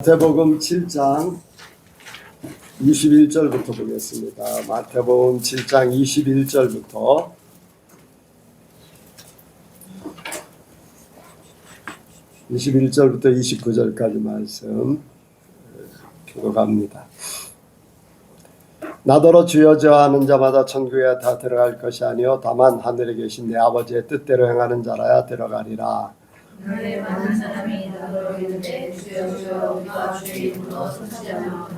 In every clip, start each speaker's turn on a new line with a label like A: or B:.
A: 마태복음 7장 21절부터 보겠습니다. 마태복음 7장 21절부터 29절까지 말씀 교독합니다. 나더러 주여 주여 하는 자마다 천국에 다 들어갈 것이 아니요 다만 하늘에 계신 내 아버지의 뜻대로 행하는 자라야 들어가리라.
B: 너희 많은 사람이 나더러 이르되 주여 주여 우리가 주의 이름으로 선지자며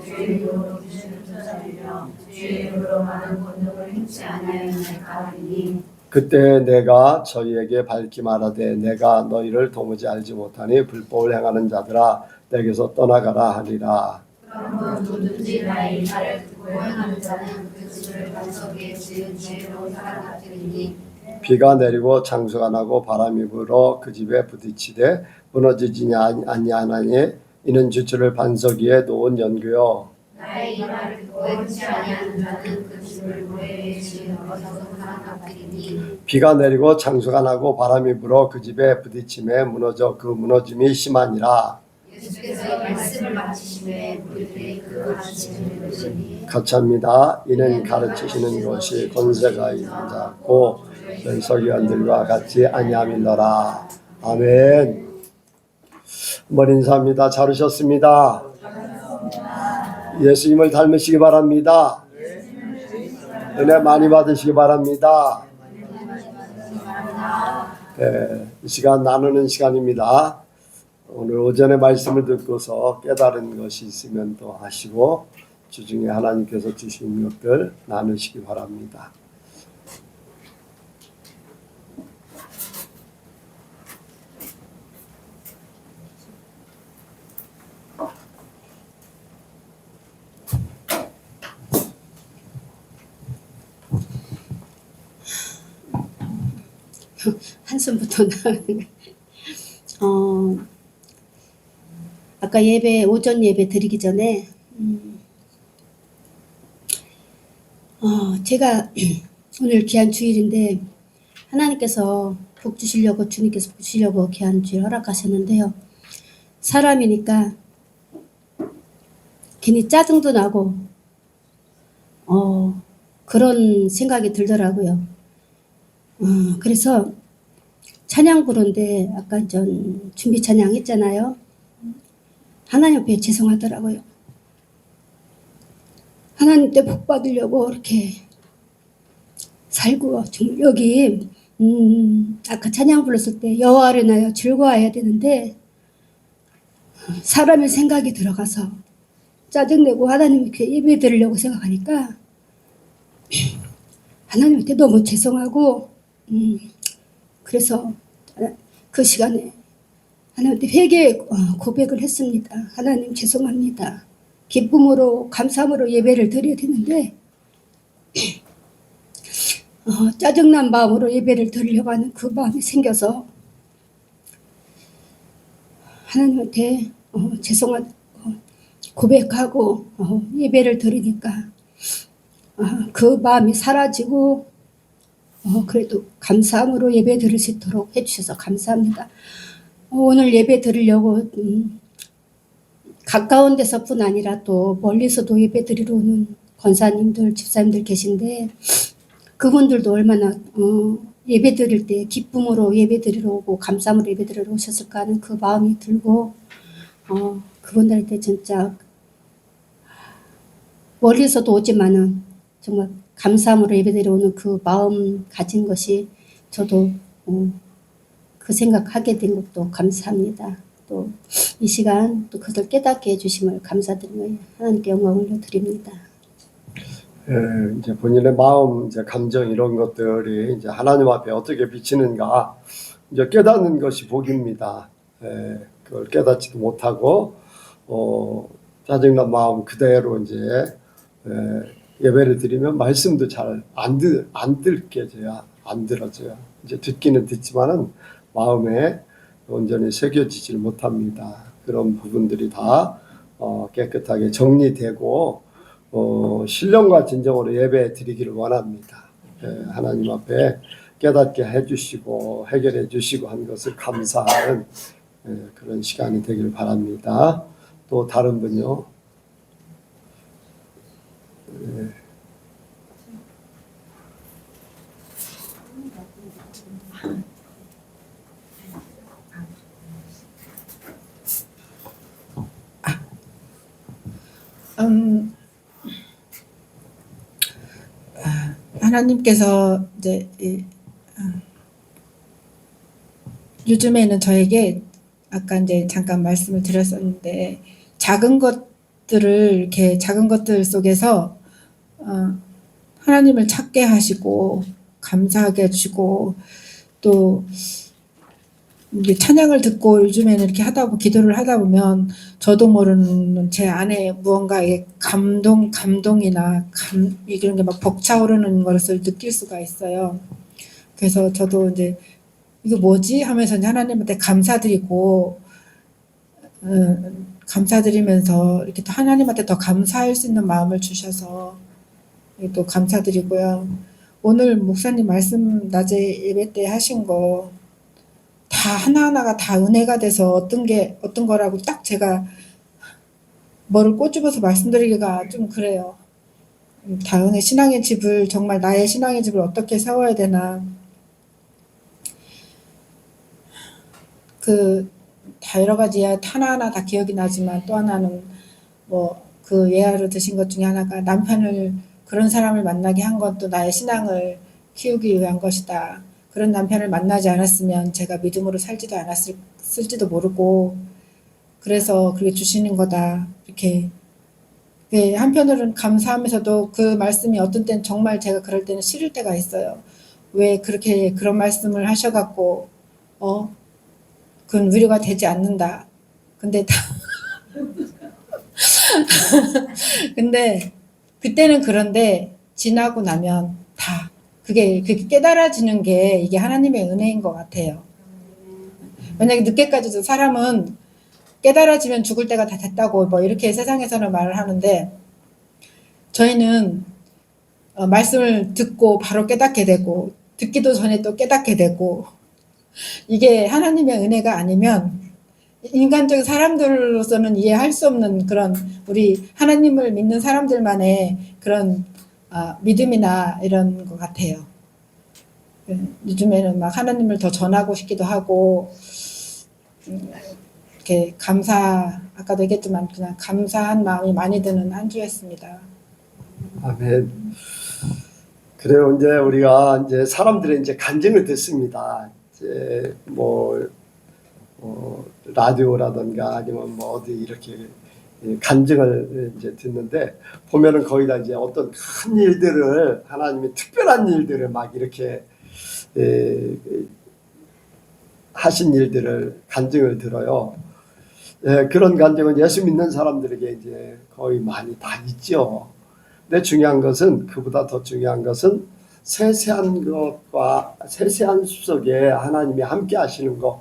B: 주의 이름으로 귀신을 쫓아내며 주의 이름으로 많은 권능을 행치 아니하였나이까 하리니
A: 그때 내가 저희에게 밝히 말하되 내가 너희를 도무지 알지 못하니 불법을 행하는 자들아 내게서 떠나가라 하리라.
B: 그러므로 누구든지 나의 말을 듣고 행하는 자는 그 집을 반석 위에 지은 죄로 살아나리니
A: 비가 내리고 장수가 나고 바람이 불어 그 집에 부딪히되 무너지지 아니하나니 이는 주추를 반석 위에 놓은 연구요.
B: 나의 이 말을 듣고 행치 아니하는 자는 그 집을 모래 위에 지은 어리석은 사람 같으리니
A: 비가 내리고 장수가 나고 바람이 불어 그 집에 부딪힘에 무너져 그 무너짐이 심하니라.
B: 예수께서 이 말씀을 마치심에 무리들이 그 가르치심을 들으시니
A: 같이 합니다. 이는 가르치시는 것이 권세가 있는 자고 서기관들과 같이 아니함이더라. 아멘. 한번 인사합니다. 잘 오셨습니다. 예수님을 닮으시기 바랍니다. 은혜 많이 받으시기 바랍니다. 네, 이 시간 나누는 시간입니다. 오늘 오전에 말씀을 듣고서 깨달은 것이 있으면 또 하시고 주중에 하나님께서 주신 것들 나누시기 바랍니다.
C: 한숨부터 나오는 아까 오전 예배 드리기 전에 제가 오늘 귀한 주일인데 하나님께서 복 주시려고 주님께서 복 주시려고 귀한 주일 허락하셨는데요. 사람이니까 괜히 짜증도 나고 그런 생각이 들더라고요. 그래서 찬양 부르는데 아까 전 준비 찬양 했잖아요. 하나님 앞에 죄송하더라고요. 하나님 때 복 받으려고 이렇게 살고 정말 여기 아까 찬양 불렀을 때 여호와를 인하여 즐거워해야 되는데 사람의 생각이 들어가서 짜증내고 하나님께 예배 드리려고 생각하니까 하나님한테 너무 죄송하고 그래서 그 시간에 하나님한테 회개 고백을 했습니다. 하나님 죄송합니다. 기쁨으로 감사함으로 예배를 드려야 되는데 짜증난 마음으로 예배를 드리려고 하는 그 마음이 생겨서 하나님한테 죄송한 고백하고 예배를 드리니까 그 마음이 사라지고 그래도 감사함으로 예배 드릴 수 있도록 해주셔서 감사합니다. 오늘 예배 드리려고 가까운 데서뿐 아니라 또 멀리서도 예배 드리러 오는 권사님들, 집사님들 계신데 그분들도 얼마나 예배 드릴 때 기쁨으로 예배 드리러 오고 감사함으로 예배 드리러 오셨을까 하는 그 마음이 들고 그분들한테 진짜 멀리서도 오지만은 정말 감사함으로 예배드리러 오는 그 마음 가진 것이 저도 그 생각하게 된 것도 감사합니다. 또 이 시간 또 그것을 깨닫게 해주심을 감사드리며 하나님께 영광을 올려드립니다.
A: 이제 본인의 마음, 이제 감정 이런 것들이 이제 하나님 앞에 어떻게 비치는가 이제 깨닫는 것이 복입니다. 그걸 깨닫지도 못하고 짜증난 마음 그대로 이제 예배를 드리면 말씀도 잘 안 들어져요. 이제 듣기는 듣지만은 마음에 온전히 새겨지질 못합니다. 그런 부분들이 다 깨끗하게 정리되고 신령과 진정으로 예배 드리기를 원합니다. 하나님 앞에 깨닫게 해주시고 해결해 주시고 한 것을 감사하는 그런 시간이 되길 바랍니다. 또 다른 분요.
D: 하나님께서 이제 요즘에는 저에게 아까 이제 잠깐 말씀을 드렸었는데 작은 것들을 이렇게 작은 것들 속에서 하나님을 찾게 하시고 감사하게 해주시고 또 이게 찬양을 듣고 요즘에는 이렇게 기도를 하다 보면 저도 모르는 제 안에 무언가의 감동이나 이런 게 막 벅차오르는 것을 느낄 수가 있어요. 그래서 저도 이제 이거 뭐지 하면서 이제 하나님한테 감사드리고 감사드리면서 이렇게 또 하나님한테 더 감사할 수 있는 마음을 주셔서 또 감사드리고요. 오늘 목사님 말씀 낮에 예배 때 하신 거 다 하나하나가 다 은혜가 돼서 어떤 거라고 딱 제가 뭐를 꼬집어서 말씀드리기가 좀 그래요. 다은의 신앙의 집을 정말 나의 신앙의 집을 어떻게 세워야 되나 다 여러 가지 하나하나 다 기억이 나지만 또 하나는 그 예화로 드신 것 중에 하나가 남편을 그런 사람을 만나게 한 건 또 나의 신앙을 키우기 위한 것이다. 그런 남편을 만나지 않았으면 제가 믿음으로 살지도 않았을지도 모르고 그래서 그렇게 주시는 거다. 이렇게 한편으로는 감사하면서도 그 말씀이 어떤 때는 정말 제가 그럴 때는 싫을 때가 있어요. 왜 그렇게 그런 말씀을 하셔갖고 그건 위로가 되지 않는다. 근데 근데 그때는 그런데 지나고 나면 다 그게 깨달아지는 게 이게 하나님의 은혜인 것 같아요. 만약에 늦게까지도 사람은 깨달아지면 죽을 때가 다 됐다고 이렇게 세상에서는 말을 하는데 저희는 말씀을 듣고 바로 깨닫게 되고 듣기도 전에 또 깨닫게 되고 이게 하나님의 은혜가 아니면 인간적인 사람들로서는 이해할 수 없는 그런 우리 하나님을 믿는 사람들만의 그런 믿음이나 이런 것 같아요. 요즘에는 막 하나님을 더 전하고 싶기도 하고 이렇게 아까도 얘기했지만 그냥 감사한 마음이 많이 드는 한 주였습니다.
A: 아멘. 그래요. 이제 우리가 이제 사람들의 이제 간증을 듣습니다. 이제 라디오라든가 아니면 어디 이렇게 간증을 이제 듣는데 보면은 거의 다 이제 어떤 큰 일들을 하나님이 특별한 일들을 막 이렇게 하신 일들을 간증을 들어요. 그런 간증은 예수 믿는 사람들에게 이제 거의 많이 다 있죠. 근데 중요한 것은 그보다 더 중요한 것은 세세한 것과 세세한 속에 하나님이 함께 하시는 것.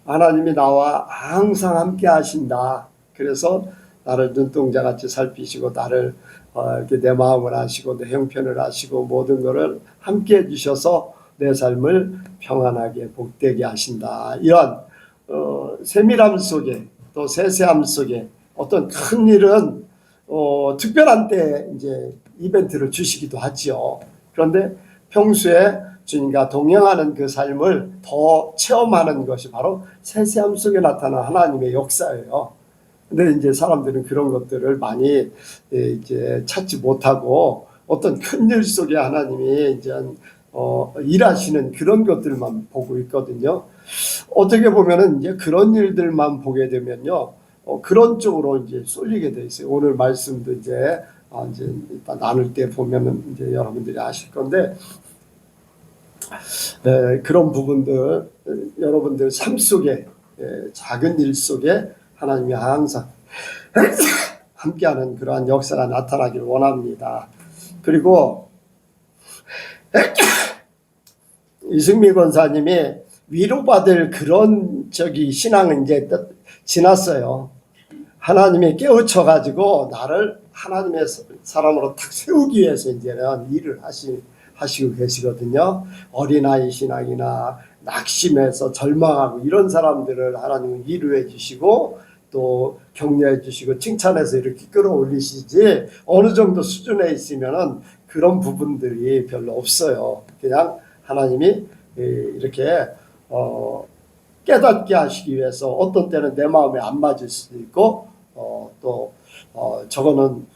A: 하나님이 나와 항상 함께 하신다. 그래서 나를 눈동자같이 살피시고 나를 이렇게 내 마음을 아시고 내 형편을 아시고 모든 것을 함께 해주셔서 내 삶을 평안하게 복되게 하신다. 이런 세밀함 속에 또 세세함 속에 어떤 큰 일은 특별한 때 이제 이벤트를 주시기도 하지요. 그런데 평소에 주님과 동행하는 그 삶을 더 체험하는 것이 바로 세세함 속에 나타난 하나님의 역사예요. 근데 이제 사람들은 그런 것들을 많이 이제 찾지 못하고 어떤 큰 일 속에 하나님이 이제 일하시는 그런 것들만 보고 있거든요. 어떻게 보면은 이제 그런 일들만 보게 되면요, 그런 쪽으로 이제 쏠리게 돼 있어요. 오늘 말씀도 이제 일단 나눌 때 보면은 이제 여러분들이 아실 건데, 그런 부분들 여러분들 삶 속에 작은 일 속에 하나님이 항상 함께하는 그러한 역사가 나타나길 원합니다. 그리고 이승미 권사님이 위로받을 그런 신앙은 이제 지났어요. 하나님이 깨우쳐가지고 나를 하나님의 사람으로 딱 세우기 위해서 이제는 일을 하시고 계시거든요. 어린아이 신앙이나 낙심해서 절망하고 이런 사람들을 하나님은 위로해 주시고 또 격려해 주시고 칭찬해서 이렇게 끌어올리시지 어느 정도 수준에 있으면은 그런 부분들이 별로 없어요. 그냥 하나님이 이렇게 깨닫게 하시기 위해서 어떤 때는 내 마음에 안 맞을 수도 있고 또 저거는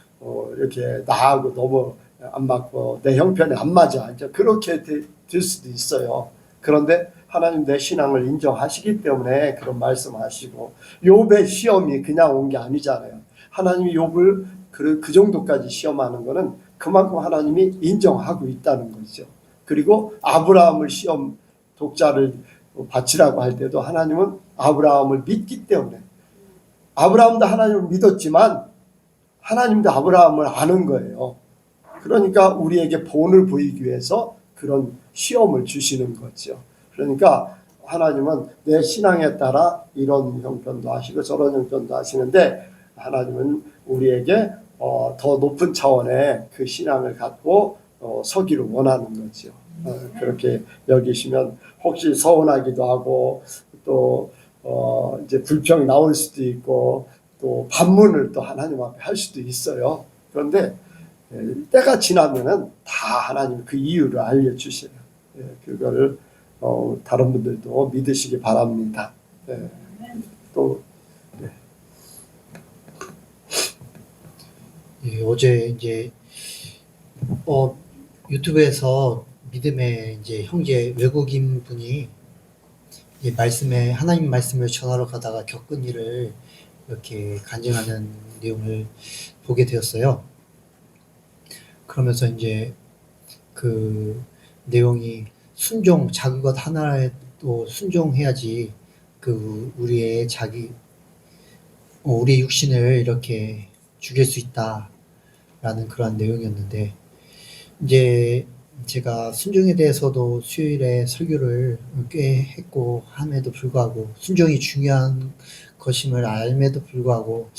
A: 이렇게 나하고 너무 안 맞고 내 형편에 안 맞아 이제 그렇게 될 수도 있어요. 그런데 하나님 내 신앙을 인정하시기 때문에 그런 말씀하시고 욥의 시험이 그냥 온 게 아니잖아요. 하나님이 욥을 그 정도까지 시험하는 거는 그만큼 하나님이 인정하고 있다는 거죠. 그리고 아브라함을 시험 독자를 바치라고 할 때도 하나님은 아브라함을 믿기 때문에 아브라함도 하나님을 믿었지만 하나님도 아브라함을 아는 거예요. 그러니까 우리에게 본을 보이기 위해서 그런 시험을 주시는 거죠. 그러니까 하나님은 내 신앙에 따라 이런 형편도 하시고 저런 형편도 하시는데 하나님은 우리에게 더 높은 차원의 그 신앙을 갖고 서기를 원하는 거죠. 그렇게 여기시면 혹시 서운하기도 하고 또 이제 불평이 나올 수도 있고 또 반문을 또 하나님 앞에 할 수도 있어요. 그런데 때가 지나면은 다 하나님 그 이유를 알려주셔요. 그거를 다른 분들도 믿으시기 바랍니다. 또
E: 예, 어제 이제 유튜브에서 믿음의 이제 형제 외국인 분이 이제 하나님 말씀을 전하러 가다가 겪은 일을 이렇게 간증하는 내용을 보게 되었어요. 그러면서 이제 그 내용이 작은 것 하나에도 순종해야지 우리의 우리 육신을 이렇게 죽일 수 있다라는 그런 내용이었는데 이제 제가 순종에 대해서도 수요일에 설교를 꽤 했고 함에도 불구하고 순종이 중요한 것임을 알매도 불구하고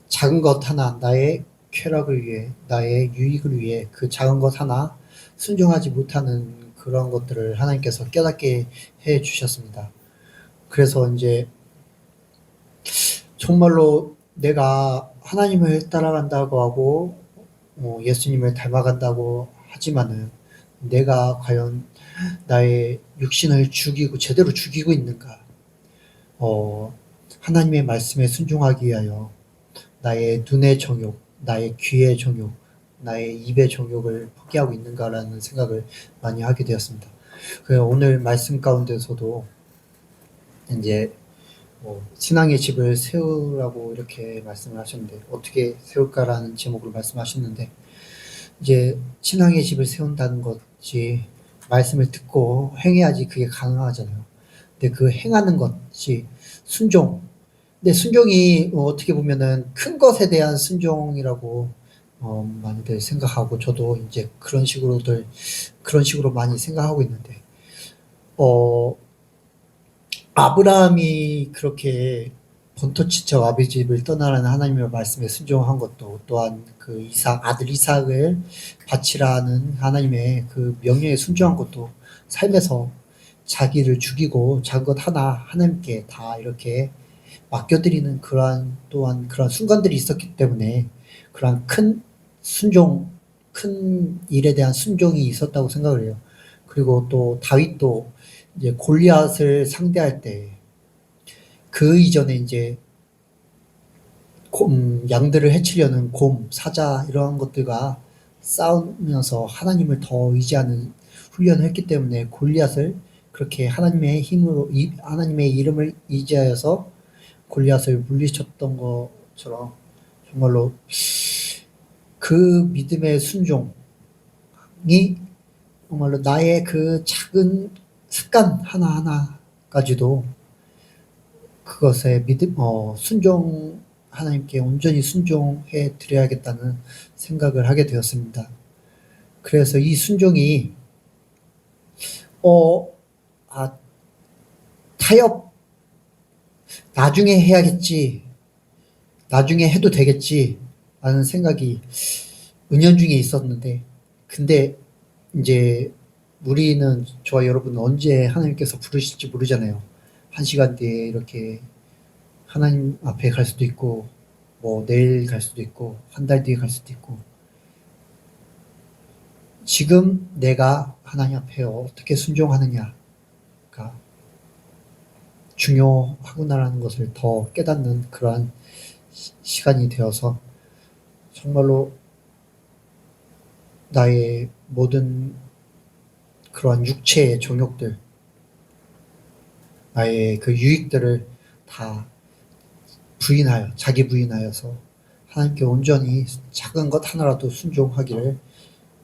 E: 작은 것 하나 나의 쾌락을 위해 나의 유익을 위해 그 작은 것 하나 순종하지 못하는 그런 것들을 하나님께서 깨닫게 해 주셨습니다. 그래서 이제 정말로 내가 하나님을 따라간다고 하고 예수님을 닮아간다고 하지만은 내가 과연 나의 육신을 제대로 죽이고 있는가? 하나님의 말씀에 순종하기 위하여 나의 눈의 정욕, 나의 귀의 정욕, 나의 입의 정욕을 포기하고 있는가라는 생각을 많이 하게 되었습니다. 오늘 말씀 가운데서도 이제 신앙의 집을 세우라고 이렇게 말씀을 하셨는데 어떻게 세울까라는 제목으로 말씀하셨는데 이제 신앙의 집을 세운다는 것이 말씀을 듣고 행해야지 그게 가능하잖아요. 근데 그 행하는 것이 순종. 근데 순종이 어떻게 보면은 큰 것에 대한 순종이라고 많이들 생각하고 저도 이제 그런 식으로 많이 생각하고 있는데 아브라함이 그렇게 본토지쳐 아비 집을 떠나라는 하나님의 말씀에 순종한 것도 또한 그 아들 이삭을 바치라는 하나님의 그 명령에 순종한 것도 삶에서 자기를 죽이고 작은 것 하나 하나님께 다 이렇게 맡겨드리는 또한 그러한 순간들이 있었기 때문에 그러한 큰 일에 대한 순종이 있었다고 생각을 해요. 그리고 또 다윗도 이제 골리앗을 상대할 때 그 이전에 이제 양들을 해치려는 사자 이러한 것들과 싸우면서 하나님을 더 의지하는 훈련을 했기 때문에 골리앗을 그렇게 하나님의 이름을 의지하여서 골리앗을 물리쳤던 것처럼 정말로 그 믿음의 순종이 정말로 나의 그 작은 습관 하나하나까지도 그것에 하나님께 온전히 순종해 드려야겠다는 생각을 하게 되었습니다. 그래서 이 순종이 타협 나중에 해야겠지, 나중에 해도 되겠지 라는 생각이 은연중에 있었는데 근데 이제 우리는 저와 여러분 언제 하나님께서 부르실지 모르잖아요. 1시간 뒤에 이렇게 하나님 앞에 갈 수도 있고 뭐 내일 갈 수도 있고 한 달 뒤에 갈 수도 있고 지금 내가 하나님 앞에 어떻게 순종하느냐가 중요하구나라는 것을 더 깨닫는 그러한 시간이 되어서 정말로 나의 모든 그러한 육체의 종욕들, 나의 그 유익들을 다 자기 부인하여서 하나님께 온전히 작은 것 하나라도 순종하기를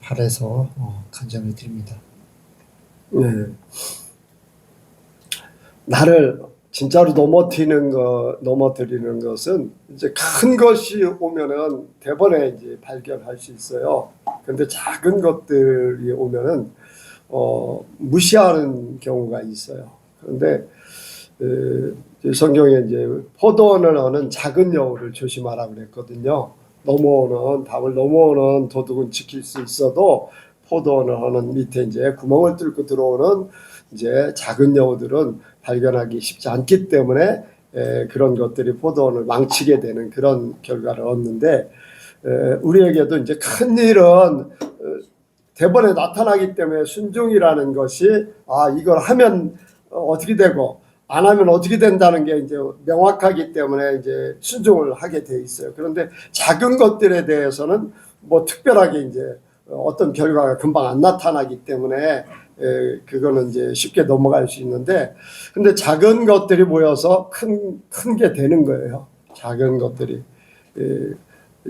E: 바라서 간증을 드립니다.
A: 네. 나를 진짜로 넘어뜨리는 것은 이제 큰 것이 오면은 대번에 이제 발견할 수 있어요. 근데 작은 것들이 오면은 무시하는 경우가 있어요. 그런데 성경에 이제 포도원을 어는 작은 여우를 조심하라 그랬거든요. 담을 넘어오는 도둑은 지킬 수 있어도 포도원을 어는 밑에 이제 구멍을 뚫고 들어오는 이제 작은 여우들은 발견하기 쉽지 않기 때문에 그런 것들이 포도원을 망치게 되는 그런 결과를 얻는데, 우리에게도 이제 큰 일은 대번에 나타나기 때문에 순종이라는 것이 이걸 하면 어떻게 되고 안 하면 어떻게 된다는 게 이제 명확하기 때문에 이제 순종을 하게 돼 있어요. 그런데 작은 것들에 대해서는 뭐 특별하게 이제 어떤 결과가 금방 안 나타나기 때문에 그거는 이제 쉽게 넘어갈 수 있는데, 근데 작은 것들이 모여서 큰 게 되는 거예요. 작은 것들이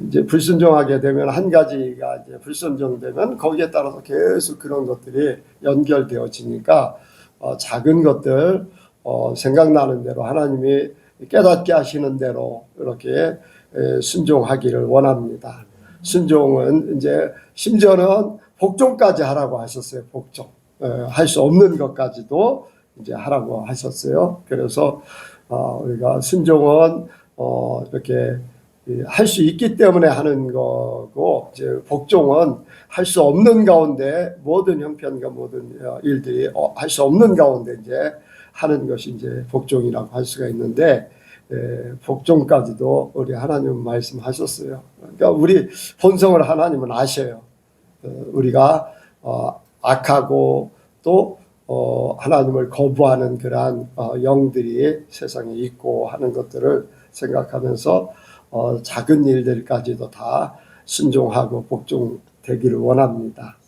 A: 이제 불순종하게 되면 한 가지가 이제 불순종되면 거기에 따라서 계속 그런 것들이 연결되어지니까 작은 것들 생각나는 대로 하나님이 깨닫게 하시는 대로 이렇게 순종하기를 원합니다. 순종은 이제 심지어는 복종까지 하라고 하셨어요. 복종. 할 수 없는 것까지도 이제 하라고 하셨어요. 그래서 우리가 순종은 이렇게 할 수 있기 때문에 하는 거고, 이제 복종은 할 수 없는 가운데 모든 형편과 모든 일들이 할 수 없는 가운데 이제 하는 것이 이제 복종이라고 할 수가 있는데, 복종까지도 우리 하나님 말씀하셨어요. 그러니까 우리 본성을 하나님은 아셔요. 우리가 악하고 또 하나님을 거부하는 그러한 영들이 세상에 있고 하는 것들을 생각하면서 작은 일들까지도 다 순종하고 복종되기를 원합니다.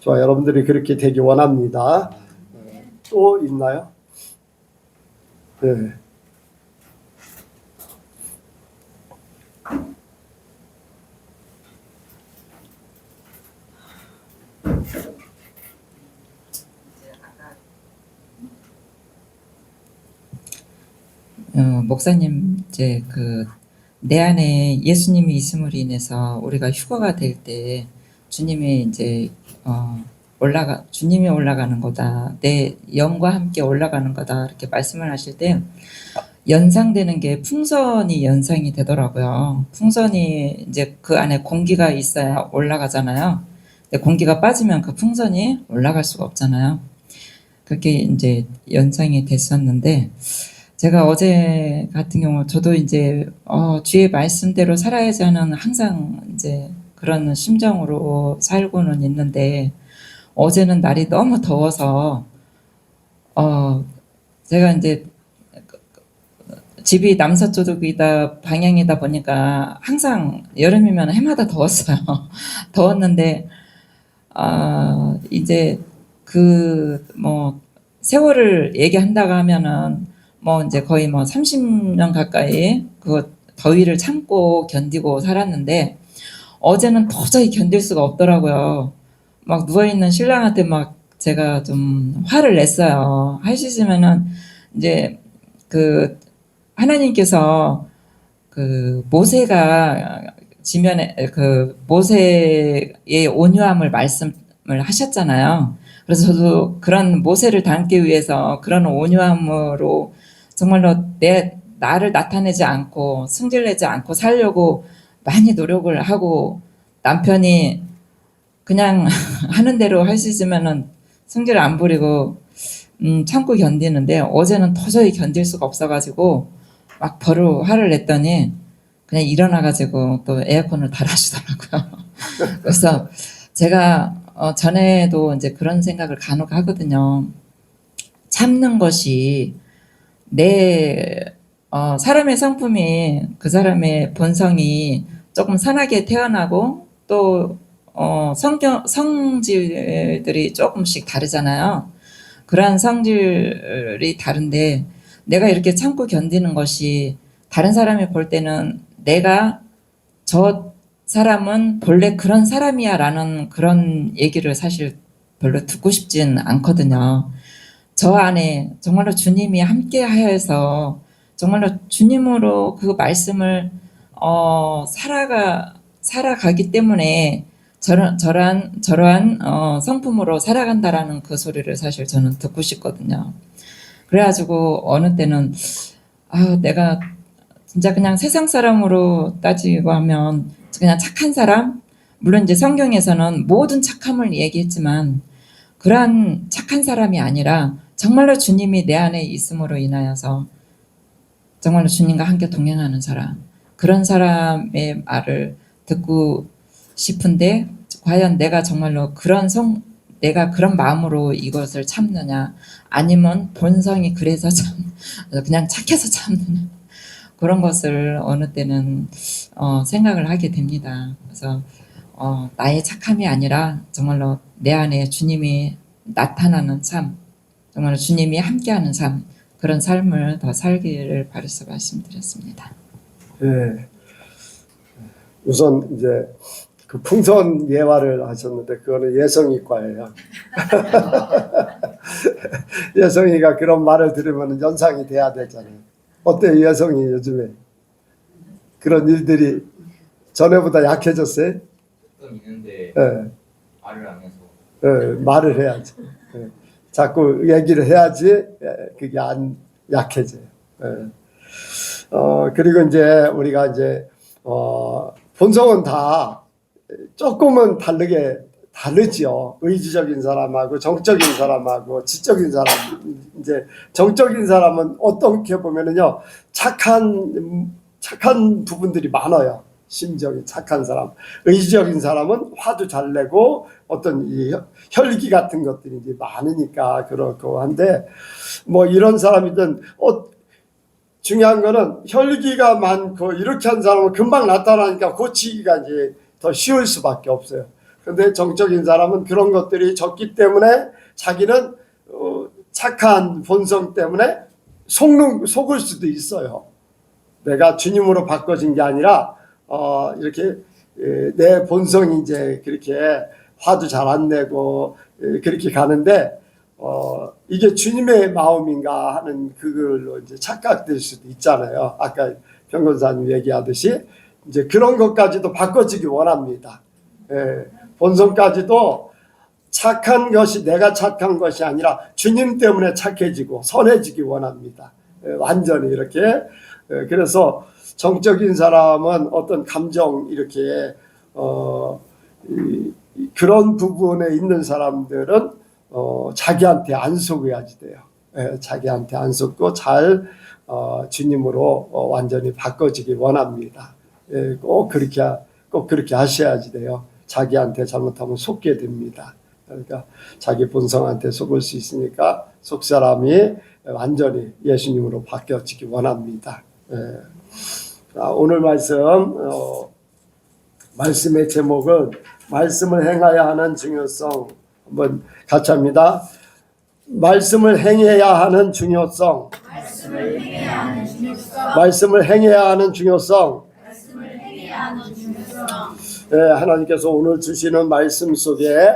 A: 저와 여러분들이 그렇게 되기 원합니다. 또 있나요? 네.
F: 목사님, 이제 내 안에 예수님이 있음으로 인해서 우리가 휴거가 될 때 주님이 이제 주님이 올라가는 거다, 내 영과 함께 올라가는 거다, 이렇게 말씀을 하실 때 연상되는 게 풍선이 연상이 되더라고요. 풍선이 이제 그 안에 공기가 있어야 올라가잖아요. 근데 공기가 빠지면 그 풍선이 올라갈 수가 없잖아요. 그렇게 이제 연상이 됐었는데, 제가 어제 같은 경우 저도 이제 주의 말씀대로 살아야지 하는 항상 이제 그런 심정으로 살고는 있는데, 어제는 날이 너무 더워서 제가 이제 집이 남서쪽이다 방향이다 보니까 항상 여름이면 해마다 더웠어요. 더웠는데 이제 세월을 얘기한다고 하면은 이제 거의 30년 가까이 그 더위를 참고 견디고 살았는데, 어제는 도저히 견딜 수가 없더라고요. 막 누워있는 신랑한테 제가 좀 화를 냈어요. 할 수 있으면은 이제 하나님께서 모세가 지면에 모세의 온유함을 말씀을 하셨잖아요. 그래서 저도 그런 모세를 닮기 위해서 그런 온유함으로 정말로 나를 나타내지 않고 승질내지 않고 살려고 많이 노력을 하고, 남편이 그냥 하는 대로 할 수 있으면은 성질 안 부리고 참고 견디는데 어제는 도저히 견딜 수가 없어가지고 막 바로 화를 냈더니 그냥 일어나가지고 또 에어컨을 달아주더라고요. 그래서 제가 전에도 이제 그런 생각을 간혹 하거든요. 참는 것이 내 사람의 성품이 그 사람의 본성이 조금 선하게 태어나고 또 성질들이 조금씩 다르잖아요. 그러한 성질이 다른데 내가 이렇게 참고 견디는 것이 다른 사람이 볼 때는 내가 저 사람은 본래 그런 사람이야 라는 그런 얘기를 사실 별로 듣고 싶진 않거든요. 저 안에 정말로 주님이 함께 하여서 정말로 주님으로 그 말씀을 살아가기 때문에 저러한 성품으로 살아간다라는 그 소리를 사실 저는 듣고 싶거든요. 그래가지고 어느 때는 내가 진짜 그냥 세상 사람으로 따지고 하면 그냥 착한 사람? 물론 이제 성경에서는 모든 착함을 얘기했지만 그러한 착한 사람이 아니라 정말로 주님이 내 안에 있음으로 인하여서 정말로 주님과 함께 동행하는 사람, 그런 사람의 말을 듣고 싶은데 과연 내가 정말로 내가 그런 마음으로 이것을 참느냐, 아니면 본성이 그래서 그냥 착해서 참느냐, 그런 것을 어느 때는 생각을 하게 됩니다. 그래서 나의 착함이 아니라 정말로 내 안에 주님이 나타나는 삶, 정말로 주님이 함께하는 삶, 그런 삶을 더 살기를 바라서 말씀드렸습니다.
A: 예. 우선 이제 그 풍선 예화를 하셨는데 그거는 예성이과예요. 예성이가 그런 말을 들으면 연상이 돼야 되잖아요. 어때요, 예성이 요즘에? 그런 일들이 전에보다 약해졌어요?
G: 좀 있는데
A: 예.
G: 말을 안 해서.
A: 말을 해야지. 예. 자꾸 얘기를 해야지 그게 안 약해져요. 그리고 이제 우리가 이제 본성은 다 조금은 다르죠. 의지적인 사람하고 정적인 사람하고 지적인 사람. 이제 정적인 사람은 어떻게 보면은요, 착한 부분들이 많아요. 심정이 착한 사람. 의지적인 사람은 화도 잘 내고 어떤 이 혈기 같은 것들이 이제 많으니까 그렇고 한데, 뭐 이런 사람이든 중요한 거는 혈기가 많고 이렇게 한 사람은 금방 나타나니까 고치기가 이제 더 쉬울 수밖에 없어요. 그런데 정적인 사람은 그런 것들이 적기 때문에 자기는 착한 본성 때문에 속을 수도 있어요. 내가 주님으로 바꿔진 게 아니라 이렇게 내 본성이 이제 그렇게 화도 잘 안 내고 그렇게 가는데 이게 주님의 마음인가 하는 그걸로 이제 착각될 수도 있잖아요. 아까 변건사님 얘기하듯이 이제 그런 것까지도 바꿔지기 원합니다. 본성까지도 착한 것이 내가 착한 것이 아니라 주님 때문에 착해지고 선해지기 원합니다. 완전히 이렇게. 그래서 정적인 사람은 어떤 감정 이렇게 그런 부분에 있는 사람들은 자기한테 안 속아야지 돼요. 자기한테 안 속고 잘 주님으로 완전히 바꿔지기 원합니다. 꼭 그렇게 하셔야지 돼요. 자기한테 잘못하면 속게 됩니다. 그러니까 자기 본성한테 속을 수 있으니까 속 사람이 완전히 예수님으로 바뀌어지기 원합니다. 오늘 말씀의 제목은 말씀을 행해야 하는 중요성, 한번 같이 합니다. 말씀을 행해야 하는 중요성.
B: 말씀을 행해야 하는 중요성.
A: 말씀을 행해야 하는 중요성.
B: 말씀을 행해야 하는 중요성.
A: 하나님께서 오늘 주시는 말씀 속에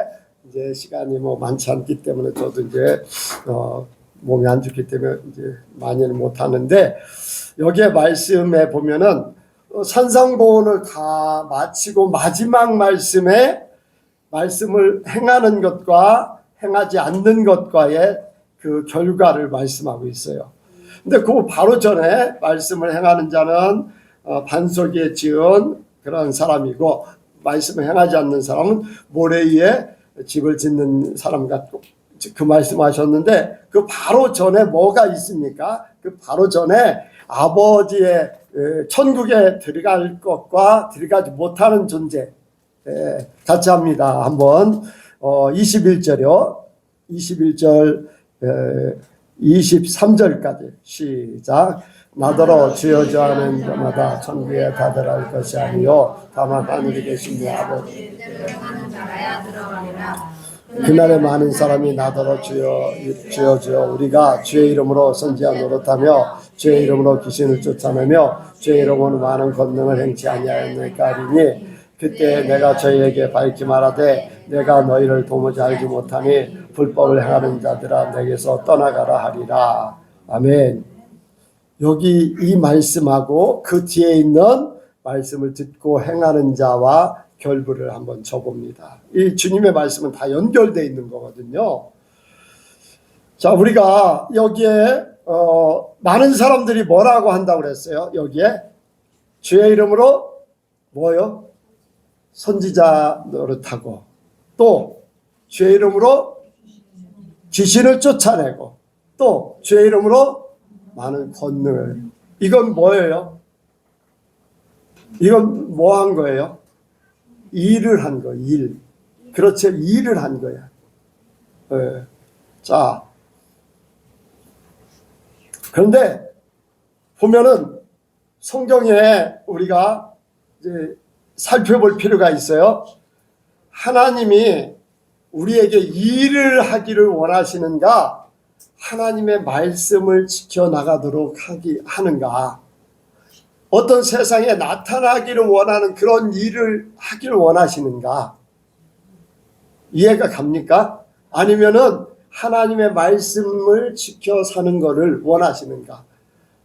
A: 이제 시간이 뭐 많지 않기 때문에 저도 이제 몸이 안 좋기 때문에 이제 많이는 못 하는데, 여기에 말씀에 보면은 산상보훈을 다 마치고 마지막 말씀에 말씀을 행하는 것과 행하지 않는 것과의 그 결과를 말씀하고 있어요. 근데 그 바로 전에 말씀을 행하는 자는 반석에 지은 그런 사람이고 말씀을 행하지 않는 사람은 모래 위에 집을 짓는 사람 같고 그 말씀하셨는데 그 바로 전에 뭐가 있습니까? 그 바로 전에 아버지의 천국에 들어갈 것과 들어가지 못하는 존재 같이 합니다. 한번 21절이요. 21절 23절까지 시작. 나더러 주여져 하는 자마다 천국에 다들어갈 것이 아니요 다만 하늘에 계신 내 아버지
B: 하는 자라야 들어가리라.
A: 그날에 많은 사람이 나더러 주여 주여 주여 우리가 주의 이름으로 선지자 노릇하며 주의 이름으로 귀신을 쫓아내며 주의 이름으로 많은 권능을 행치 아니하였나이까 하리니 그때 내가 저희에게 밝히 말하되 내가 너희를 도무지 알지 못하니 불법을 행하는 자들아 내게서 떠나가라 하리라. 아멘. 여기 이 말씀하고 그 뒤에 있는 말씀을 듣고 행하는 자와 결부를 한번 줘봅니다. 이 주님의 말씀은 다 연결되어 있는 거거든요. 자, 우리가 여기에 많은 사람들이 뭐라고 한다고 그랬어요? 여기에 주의 이름으로 뭐요? 선지자 노릇하고 또 주의 이름으로 귀신을 쫓아내고 또 주의 이름으로 많은 권능을. 이건 뭐예요? 이건 뭐 한 거예요? 일을 한 거, 일. 그렇죠. 일을 한 거야. 네. 자, 그런데 보면은 성경에 우리가 이제 살펴볼 필요가 있어요. 하나님이 우리에게 일을 하기를 원하시는가? 하나님의 말씀을 지켜나가도록 하는가? 어떤 세상에 나타나기를 원하는 그런 일을 하기를 원하시는가? 이해가 갑니까? 아니면은 하나님의 말씀을 지켜 사는 것을 원하시는가?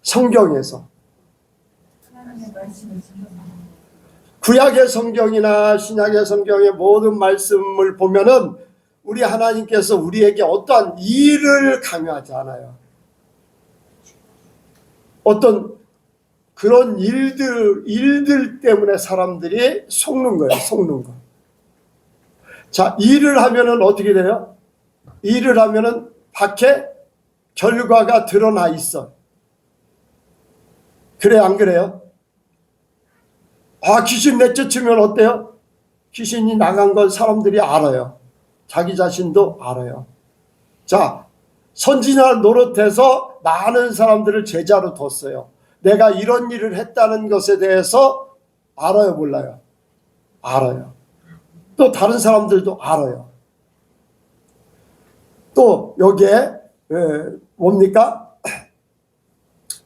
A: 성경에서. 구약의 성경이나 신약의 성경의 모든 말씀을 보면은 우리 하나님께서 우리에게 어떠한 일을 강요하지 않아요. 어떤 그런 일들 때문에 사람들이 속는 거예요. 속는 거. 자, 일을 하면은 어떻게 돼요? 일을 하면은 밖에 결과가 드러나 있어. 그래, 안 그래요? 아, 귀신 내쫓으면 어때요? 귀신이 나간 건 사람들이 알아요. 자기 자신도 알아요. 자, 선지자 노릇해서 많은 사람들을 제자로 뒀어요. 내가 이런 일을 했다는 것에 대해서 알아요, 몰라요? 알아요. 또 다른 사람들도 알아요. 또 여기에 뭡니까?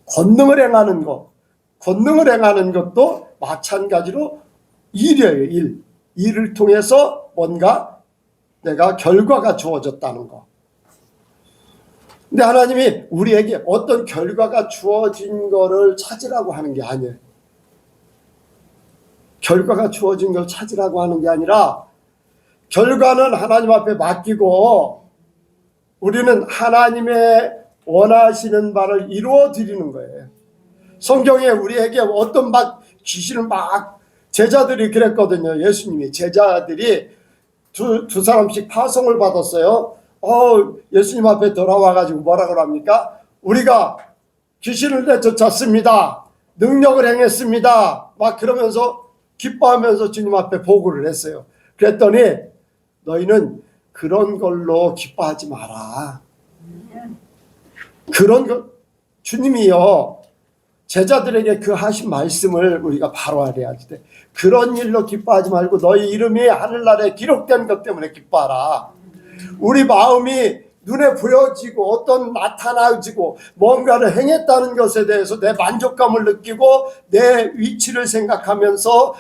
A: 권능을 행하는 것. 권능을 행하는 것도 마찬가지로 일이에요, 일. 일을 통해서 뭔가 내가 결과가 주어졌다는 거. 근데 하나님이 우리에게 어떤 결과가 주어진 거를 찾으라고 하는 게 아니에요. 결과가 주어진 걸 찾으라고 하는 게 아니라 결과는 하나님 앞에 맡기고 우리는 하나님의 원하시는 바를 이루어 드리는 거예요. 성경에 우리에게 어떤 막 귀신을 막 제자들이 그랬거든요. 예수님이 제자들이 두 사람씩 파송을 받았어요. 예수님 앞에 돌아와가지고 뭐라고 합니까? 우리가 귀신을 내쫓았습니다. 능력을 행했습니다. 막 그러면서 기뻐하면서 주님 앞에 보고를 했어요. 그랬더니 너희는 그런 걸로 기뻐하지 마라. 그런 거 주님이요. 제자들에게 그 하신 말씀을 우리가 바로 알아야지 돼. 그런 일로 기뻐하지 말고 너희 이름이 하늘나라에 기록된 것 때문에 기뻐하라. 우리 마음이 눈에 보여지고 어떤 나타나지고 뭔가를 행했다는 것에 대해서 내 만족감을 느끼고 내 위치를 생각하면서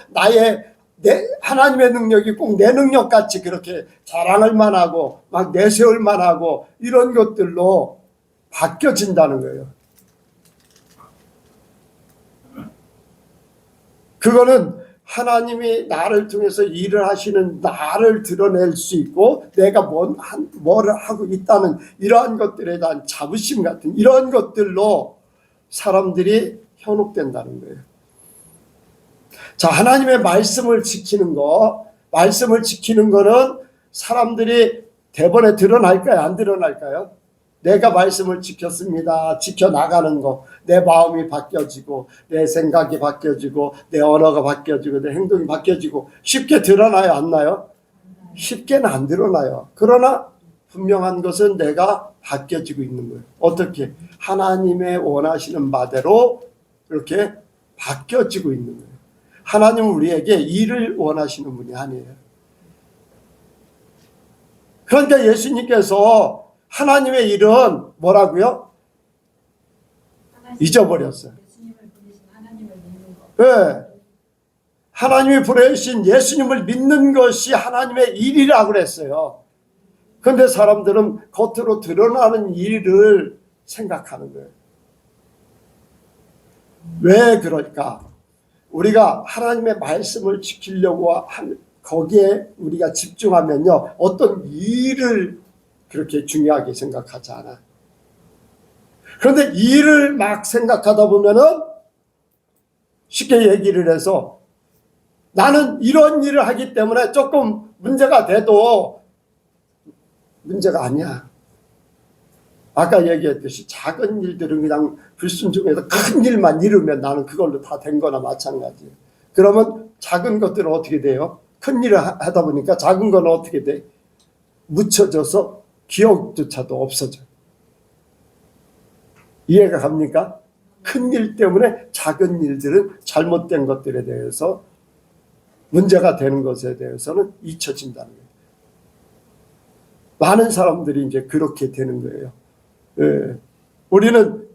A: 내 하나님의 능력이 꼭 내 능력같이 그렇게 자랑할 만하고 막 내세울 만하고 이런 것들로 바뀌어진다는 거예요. 그거는 하나님이 나를 통해서 일을 하시는 나를 드러낼 수 있고 내가 뭐를 하고 있다는 이러한 것들에 대한 자부심 같은 이런 것들로 사람들이 현혹된다는 거예요. 자, 하나님의 말씀을 지키는 거는 사람들이 대번에 드러날까요? 안 드러날까요? 내가 말씀을 지켰습니다. 지켜나가는 거. 내 마음이 바뀌어지고, 내 생각이 바뀌어지고, 내 언어가 바뀌어지고, 내 행동이 바뀌어지고, 쉽게 드러나요? 안 나요? 쉽게는 안 드러나요. 그러나 분명한 것은 내가 바뀌어지고 있는 거예요. 어떻게? 하나님의 원하시는 바대로 이렇게 바뀌어지고 있는 거예요. 하나님은 우리에게 일을 원하시는 분이 아니에요. 그러니까 예수님께서 하나님의 일은 뭐라고요? 잊어버렸어요. 네. 하나님이 보내신 예수님을 믿는 것이 하나님의 일이라고 그랬어요. 그런데 사람들은 겉으로 드러나는 일을 생각하는 거예요. 왜 그럴까? 우리가 하나님의 말씀을 지키려고 거기에 우리가 집중하면요, 어떤 일을 그렇게 중요하게 생각하지 않아. 그런데 일을 막 생각하다 보면은 쉽게 얘기를 해서 나는 이런 일을 하기 때문에 조금 문제가 돼도 문제가 아니야. 아까 얘기했듯이 작은 일들은 그냥 불순종해서 큰 일만 이루면 나는 그걸로 다 된 거나 마찬가지예요. 그러면 작은 것들은 어떻게 돼요? 큰 일을 하다 보니까 작은 건 어떻게 돼? 묻혀져서 기억조차도 없어져. 이해가 갑니까? 큰 일 때문에 작은 일들은 잘못된 것들에 대해서 문제가 되는 것에 대해서는 잊혀진다는 거예요. 많은 사람들이 이제 그렇게 되는 거예요. 예. 우리는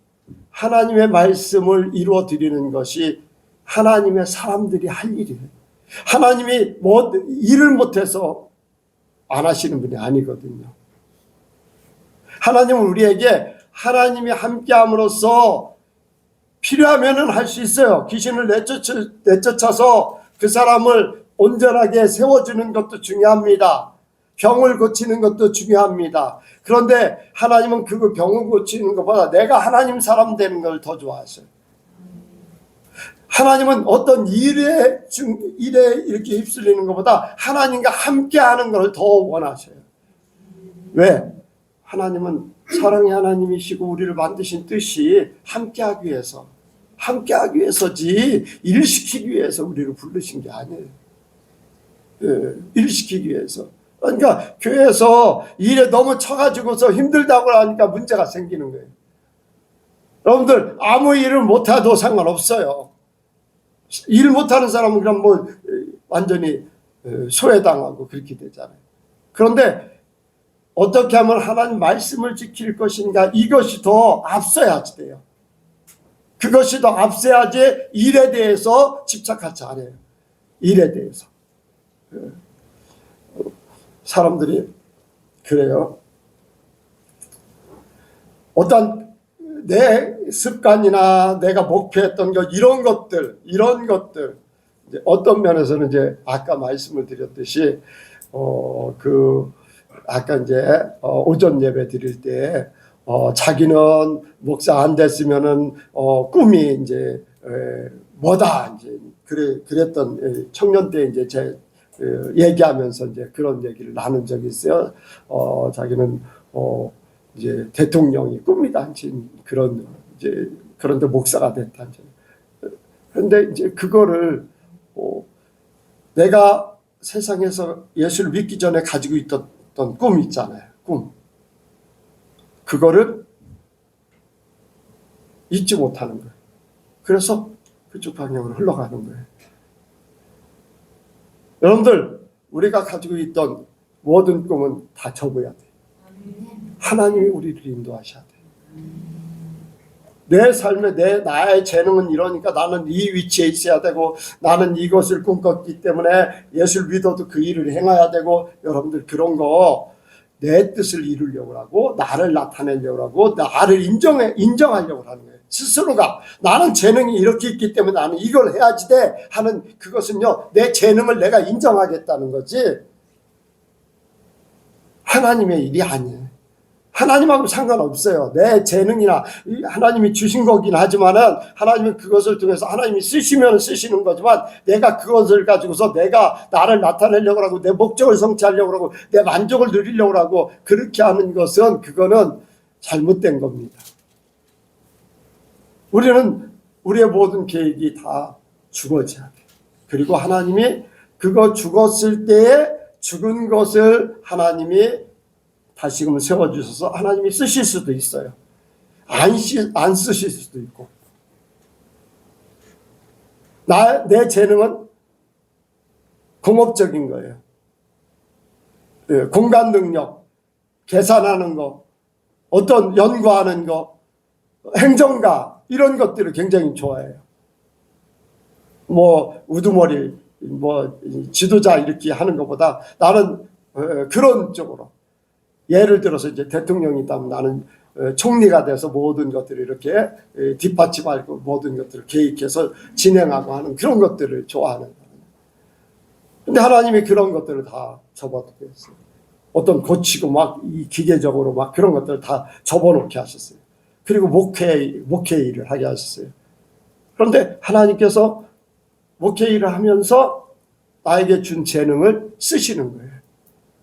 A: 하나님의 말씀을 이루어 드리는 것이 하나님의 사람들이 할 일이에요. 하나님이 일을 못해서 안 하시는 분이 아니거든요. 하나님은 우리에게 하나님이 함께함으로써 필요하면은 할 수 있어요. 귀신을 내쫓아서 그 사람을 온전하게 세워주는 것도 중요합니다. 병을 고치는 것도 중요합니다. 그런데 하나님은 그 병을 고치는 것보다 내가 하나님 사람 되는 걸 더 좋아하셔요. 하나님은 어떤 일에 이렇게 휩쓸리는 것보다 하나님과 함께하는 걸 더 원하셔요. 왜? 하나님은 사랑의 하나님이시고 우리를 만드신 뜻이 함께하기 위해서지 일시키기 위해서 우리를 부르신 게 아니에요. 예, 일시키기 위해서. 그러니까 교회에서 일에 너무 쳐가지고서 힘들다고 하니까 문제가 생기는 거예요. 여러분들 아무 일을 못해도 상관없어요. 일 못하는 사람은 그럼 뭐 완전히 소외당하고 그렇게 되잖아요. 그런데 어떻게 하면 하나님 말씀을 지킬 것인가, 이것이 더 앞서야지 돼요. 그것이 더 앞서야지 일에 대해서 집착하지 않아요. 일에 대해서. 사람들이 그래요. 어떤 내 습관이나 내가 목표했던 것, 이런 것들 이제 어떤 면에서는 이제 아까 말씀을 드렸듯이 아까 이제 오전 예배 드릴 때 자기는 목사 안 됐으면은 꿈이 이제 뭐다 이제 그랬던 청년 때 이제 제 얘기하면서 이제 그런 얘기를 나눈 적이 있어요. 자기는 이제 대통령이 꿈이다 그런 이제 그런데 목사가 됐다. 그런데 이제 그거를 내가 세상에서 예수를 믿기 전에 가지고 있던 꿈 있잖아요. 꿈. 그거를 잊지 못하는 거예요. 그래서 그쪽 방향으로 흘러가는 거예요. 여러분들, 우리가 가지고 있던 모든 꿈은 다 접어야 돼요. 하나님이 우리를 인도하셔야 돼요. 내 삶에 나의 재능은 이러니까 나는 이 위치에 있어야 되고, 나는 이것을 꿈꿨기 때문에 예수를 믿어도 그 일을 행해야 되고, 여러분들 그런 거 내 뜻을 이루려고 하고 나를 나타내려고 하고 나를 인정하려고 하는 거예요. 스스로가 나는 재능이 이렇게 있기 때문에 나는 이걸 해야지 돼 하는, 그것은요 내 재능을 내가 인정하겠다는 거지 하나님의 일이 아니에요. 하나님하고 상관없어요. 내 재능이나 하나님이 주신 거긴 하지만은 하나님은 그것을 통해서 하나님이 쓰시면 쓰시는 거지만 내가 그것을 가지고서 내가 나를 나타내려고 하고 내 목적을 성취하려고 하고 내 만족을 누리려고 하고 그렇게 하는 것은 그거는 잘못된 겁니다. 우리는 우리의 모든 계획이 다 죽어져야 돼요. 그리고 하나님이 그거 죽었을 때에 죽은 것을 하나님이 다시금 세워주셔서 하나님이 쓰실 수도 있어요. 안 쓰실 수도 있고. 내 재능은 공업적인 거예요. 공간 능력, 계산하는 거, 어떤 연구하는 거, 행정가 이런 것들을 굉장히 좋아해요. 뭐 우두머리, 뭐 지도자 이렇게 하는 것보다 나는 그런 쪽으로 예를 들어서 이제 대통령이 있다면 나는 총리가 돼서 모든 것들을 이렇게 뒷받침하고 모든 것들을 계획해서 진행하고 하는 그런 것들을 좋아하는 거예요. 근데 하나님이 그런 것들을 다 접어두게 했어요. 어떤 고치고 막 이 기계적으로 막 그런 것들을 다 접어놓게 하셨어요. 그리고 목회 일을 하게 하셨어요. 그런데 하나님께서 목회 일을 하면서 나에게 준 재능을 쓰시는 거예요.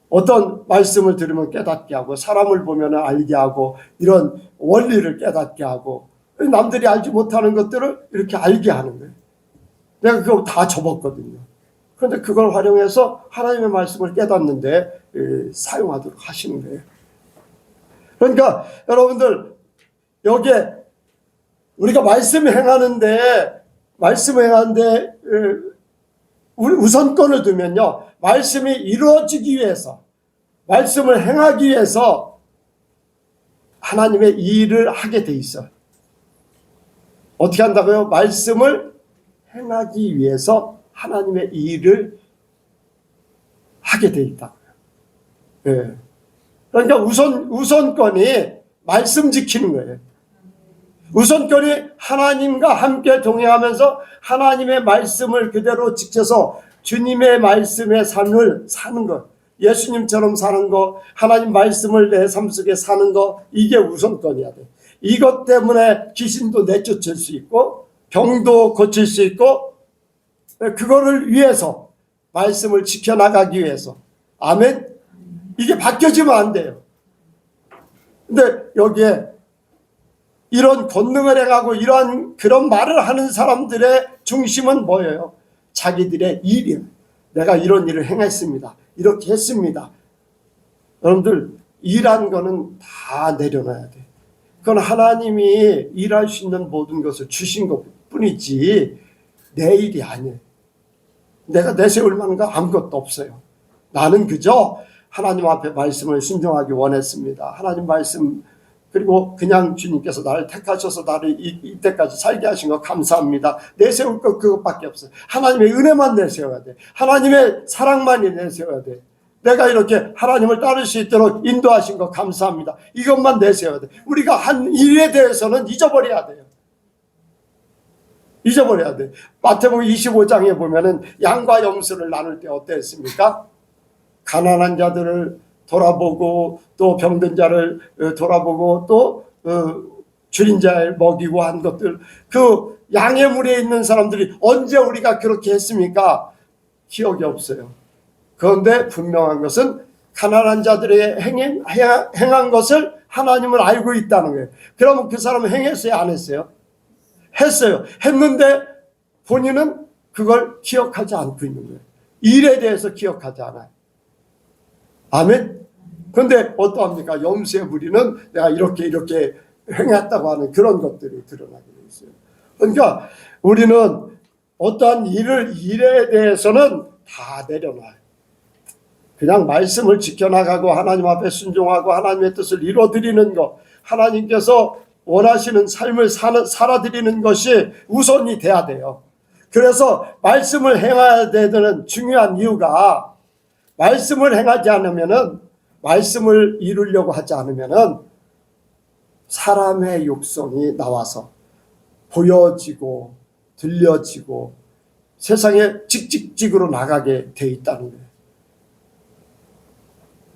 A: 어떤 말씀을 들으면 깨닫게 하고 사람을 보면 알게 하고 이런 원리를 깨닫게 하고 남들이 알지 못하는 것들을 이렇게 알게 하는 거예요. 내가 그거 다 접었거든요. 그런데 그걸 활용해서 하나님의 말씀을 깨닫는데 사용하도록 하시는 거예요. 그러니까 여러분들 여기에 우리가 말씀을 행하는데 우리 우선권을 두면요. 말씀이 이루어지기 위해서 말씀을 행하기 위해서 하나님의 일을 하게 돼 있어요. 어떻게 한다고요? 말씀을 행하기 위해서 하나님의 일을 하게 돼 있다고요. 예. 그러니까 우선권이 말씀 지키는 거예요. 우선권이 하나님과 함께 동행하면서 하나님의 말씀을 그대로 지켜서 주님의 말씀의 삶을 사는 것, 예수님처럼 사는 것, 하나님 말씀을 내 삶 속에 사는 것, 이게 우선권이야 돼. 이것 때문에 귀신도 내쫓을 수 있고 병도 고칠 수 있고 그거를 위해서 말씀을 지켜나가기 위해서 아멘? 이게 바뀌어지면 안 돼요. 근데 여기에 이런 권능을 행하고 이러한 그런 말을 하는 사람들의 중심은 뭐예요? 자기들의 일이에요. 내가 이런 일을 행했습니다. 이렇게 했습니다. 여러분들 일한 거는 다 내려놔야 돼. 그건 하나님이 일할 수 있는 모든 것을 주신 것 뿐이지 내 일이 아니에요. 내가 내세울 만한 거 아무것도 없어요. 나는 그저 하나님 앞에 말씀을 순종하기 원했습니다. 하나님 말씀 그리고 그냥 주님께서 나를 택하셔서 나를 이때까지 살게 하신 거 감사합니다. 내세울 것 그것밖에 없어요. 하나님의 은혜만 내세워야 돼. 하나님의 사랑만 내세워야 돼. 내가 이렇게 하나님을 따를 수 있도록 인도하신 거 감사합니다. 이것만 내세워야 돼. 우리가 한 일에 대해서는 잊어버려야 돼요. 잊어버려야 돼. 마태복음 25장에 보면은 양과 염소를 나눌 때 어땠습니까? 가난한 자들을 돌아보고 또 병든 자를 돌아보고 또 줄인 자를 먹이고 한 것들, 그 양의 물에 있는 사람들이 언제 우리가 그렇게 했습니까? 기억이 없어요. 그런데 분명한 것은 가난한 자들의 행한 것을 하나님은 알고 있다는 거예요. 그러면 그 사람은 행했어요? 안 했어요? 했어요. 했는데 본인은 그걸 기억하지 않고 있는 거예요. 일에 대해서 기억하지 않아요. 아멘? 그런데 어떠합니까? 염소의 무리는 내가 이렇게 행했다고 하는 그런 것들이 드러나게 되어 있어요. 그러니까 우리는 어떠한 일에 대해서는 다 내려놔요. 그냥 말씀을 지켜나가고 하나님 앞에 순종하고 하나님의 뜻을 이루어드리는 것, 하나님께서 원하시는 삶을 살아드리는 것이 우선이 돼야 돼요. 그래서 말씀을 행해야 되는 중요한 이유가 말씀을 행하지 않으면은 말씀을 이루려고 하지 않으면은 사람의 육성이 나와서 보여지고 들려지고 세상에 찍찍찍으로 나가게 돼 있다는 거예요.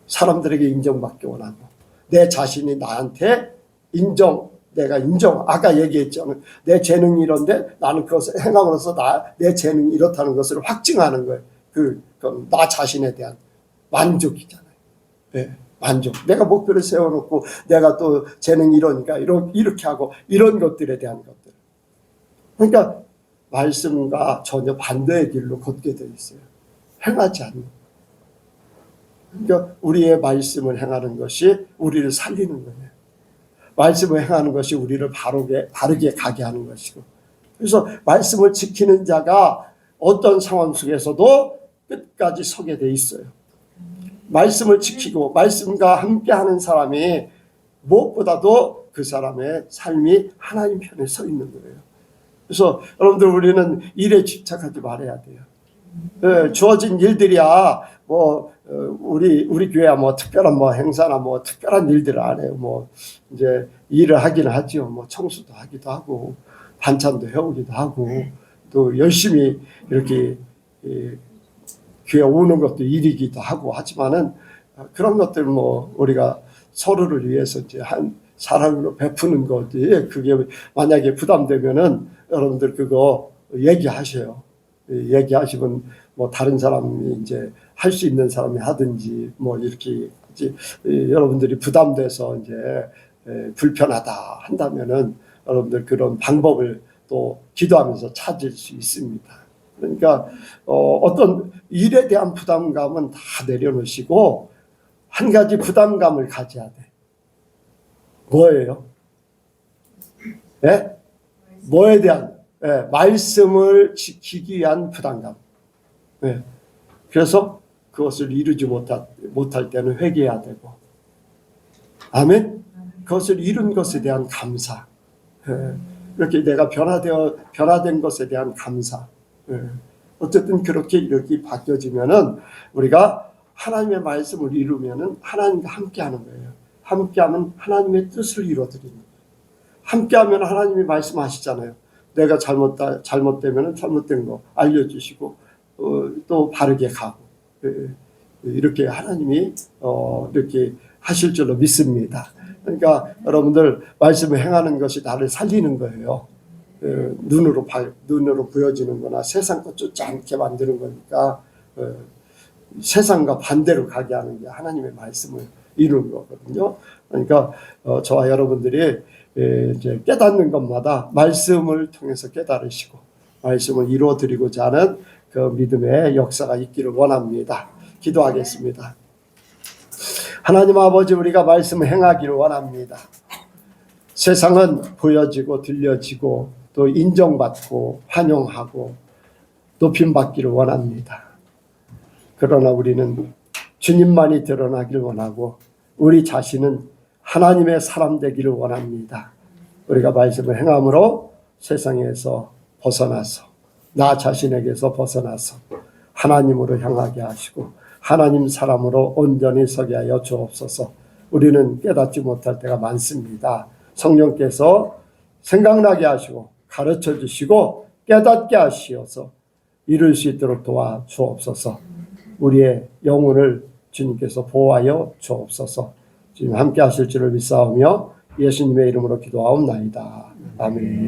A: 사람들에게 인정받기 원하고 내 자신이 나한테 내가 아까 얘기했잖아요. 내 재능이 이런데 나는 그것을 행함으로써 내 재능이 이렇다는 것을 확증하는 거예요. 그건 나 자신에 대한 만족이잖아요. 네, 만족. 내가 목표를 세워놓고 내가 또 재능이 이러니까 이렇게 하고 이런 것들에 대한 것들. 그러니까 말씀과 전혀 반대의 길로 걷게 돼 있어요. 행하지 않는. 그러니까 우리의 말씀을 행하는 것이 우리를 살리는 거예요. 말씀을 행하는 것이 우리를 바르게 가게 하는 것이고. 그래서 말씀을 지키는 자가 어떤 상황 속에서도 끝까지 서게 돼 있어요. 말씀을 지키고 말씀과 함께하는 사람이 무엇보다도 그 사람의 삶이 하나님 편에 서 있는 거예요. 그래서 여러분들 우리는 일에 집착하지 말아야 돼요. 주어진 일들이야 우리 교회야 특별한 행사나 특별한 일들을 안 해요. 이제 일을 하긴 하죠. 청소도 하기도 하고 반찬도 해오기도 하고 또 열심히 이렇게 교회 오는 것도 일이기도 하고 하지만은 그런 것들 우리가 서로를 위해서 이제 한 사랑으로 베푸는 거지 그게 만약에 부담되면은 여러분들 그거 얘기하셔요. 얘기하시면 다른 사람이 이제 할 수 있는 사람이 하든지 이렇게 이제 여러분들이 부담돼서 이제 불편하다 한다면은 여러분들 그런 방법을 또 기도하면서 찾을 수 있습니다. 그러니까 어떤 일에 대한 부담감은 다 내려놓으시고 한 가지 부담감을 가져야 돼. 뭐예요? 네? 뭐에 대한 말씀을 지키기 위한 부담감. 네. 그래서 그것을 이루지 못할 때는 회개해야 되고, 아멘. 그것을 이룬 것에 대한 감사. 이렇게 내가 변화된 것에 대한 감사. 어쨌든 이렇게 바뀌어지면은 우리가 하나님의 말씀을 이루면은 하나님과 함께하는 거예요. 함께하면 하나님의 뜻을 이루어드리는 거예요. 함께하면 하나님이 말씀하시잖아요. 내가 잘못되면 잘못된 거 알려주시고 또 바르게 가고 이렇게 하나님이 이렇게 하실 줄로 믿습니다. 그러니까 여러분들 말씀을 행하는 것이 나를 살리는 거예요. 눈으로 보여지는 거나 세상 것 쫓지 않게 만드는 거니까 세상과 반대로 가게 하는 게 하나님의 말씀을 이루는 거거든요. 그러니까 저와 여러분들이 이제 깨닫는 것마다 말씀을 통해서 깨달으시고 말씀을 이루어드리고자 하는 그 믿음의 역사가 있기를 원합니다. 기도하겠습니다. 하나님 아버지, 우리가 말씀을 행하기를 원합니다. 세상은 보여지고 들려지고 또 인정받고 환영하고 높임받기를 원합니다. 그러나 우리는 주님만이 드러나기를 원하고 우리 자신은 하나님의 사람 되기를 원합니다. 우리가 말씀을 행함으로 세상에서 벗어나서 나 자신에게서 벗어나서 하나님으로 향하게 하시고 하나님 사람으로 온전히 서게 하여 주옵소서. 우리는 깨닫지 못할 때가 많습니다. 성령께서 생각나게 하시고 가르쳐 주시고 깨닫게 하시어서 이룰 수 있도록 도와 주옵소서. 우리의 영혼을 주님께서 보호하여 주옵소서. 주님 함께 하실 줄을 믿사오며 예수님의 이름으로 기도하옵나이다. 아멘.